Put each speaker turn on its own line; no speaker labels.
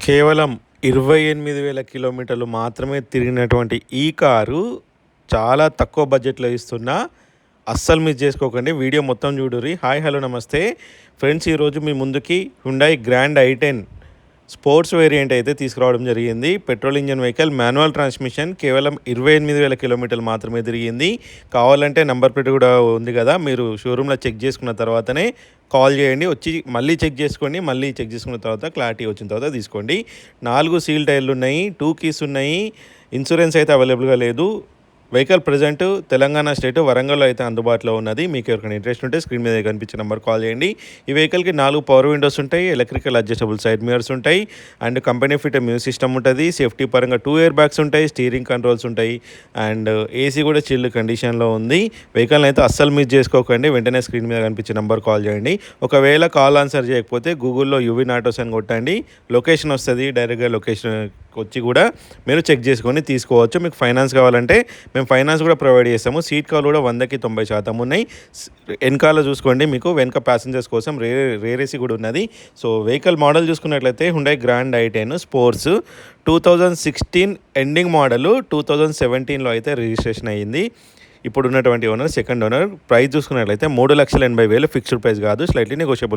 కేవలం 28,000 కిలోమీటర్లు మాత్రమే తిరిగినటువంటి ఈ కారు చాలా తక్కువ బడ్జెట్‌లో ఇస్తున్నా. అస్సలు మిస్ చేసుకోకండి. వీడియో మొత్తం చూడుర్రి. హాయ్ హలో నమస్తే ఫ్రెండ్స్. ఈరోజు మీ ముందుకి Hyundai grand i10 sports variant అయితే తీసుకురావడం జరిగింది. Petrol engine vehicle, manual transmission. కేవలం 28,000 కిలోమీటర్లు మాత్రమే తిరిగింది. కావాలంటే నంబర్ ప్లేట్ కూడా ఉంది కదా, మీరు షోరూంలో చెక్ చేసుకున్న తర్వాతనే కాల్ చేయండి. వచ్చి మళ్ళీ చెక్ చేసుకోండి. మళ్ళీ చెక్ చేసుకున్న తర్వాత క్లారిటీ వచ్చిన తర్వాత తీసుకోండి. 4 సీల్ టైర్లు ఉన్నాయి, 2 కీస్ ఉన్నాయి. ఇన్సూరెన్స్ అయితే అవైలబుల్గా లేదు. వెహికల్ ప్రజెంట్ తెలంగాణ స్టేట్ వరంగల్లో అయితే అందుబాటులో ఉన్నది. మీకు ఎవరికైనా ఇంట్రెస్ట్ ఉంటే స్క్రీన్ మీద కనిపించే నెంబర్ కాల్ చేయండి. ఈ వెహికల్కి 4 పవర్ విండోస్ ఉంటాయి, ఎలక్ట్రికల్ అడ్జస్టబుల్ సైడ్ మిరర్స్ ఉంటాయి, and company fit music system ఉంటుంది. సేఫ్టీ పరంగా 2 ఎయిర్ బ్యాగ్స్ ఉంటాయి, స్టీరింగ్ కంట్రోల్స్ ఉంటాయి, అండ్ ఏసీ కూడా చిల్డ్ కండిషన్లో ఉంది. వెహికల్ని అయితే అస్సలు మిస్ చేసుకోకండి. వెంటనే స్క్రీన్ మీద కనిపించే నెంబర్ కాల్ చేయండి. ఒకవేళ కాల్ ఆన్సర్ చేయకపోతే గూగుల్లో యువిన్ ఆటోస్ అని కొట్టండి, లొకేషన్ వస్తుంది. డైరెక్ట్గా లొకేషన్ వచ్చి కూడా మీరు చెక్ చేసుకొని తీసుకోవచ్చు. మీకు ఫైనాన్స్ కావాలంటే మేము ఫైనాన్స్ కూడా ప్రొవైడ్ చేస్తాము. సీట్ కవర్ కూడా 100కి 90% ఉన్నాయి. వెనకాల చూసుకోండి, మీకు వెనక ప్యాసింజర్స్ కోసం రేర్ ఏసీ కూడా ఉన్నది. సో వెహికల్ మోడల్ చూసుకున్నట్లయితే హ్యుండాయ్ గ్రాండ్ i10 స్పోర్ట్స్ 2016 ఎండింగ్ మోడల్, 2017లో అయితే రిజిస్ట్రేషన్ అయ్యింది. ఇప్పుడు ఉన్నటువంటి ఓనర్ సెకండ్ ఓనర్. ప్రైస్ చూసుకున్నట్లయితే 3,80,000 ఫిక్స్డ్ ప్రైస్ కాదు, స్లైట్లీ నెగోషియబుల్.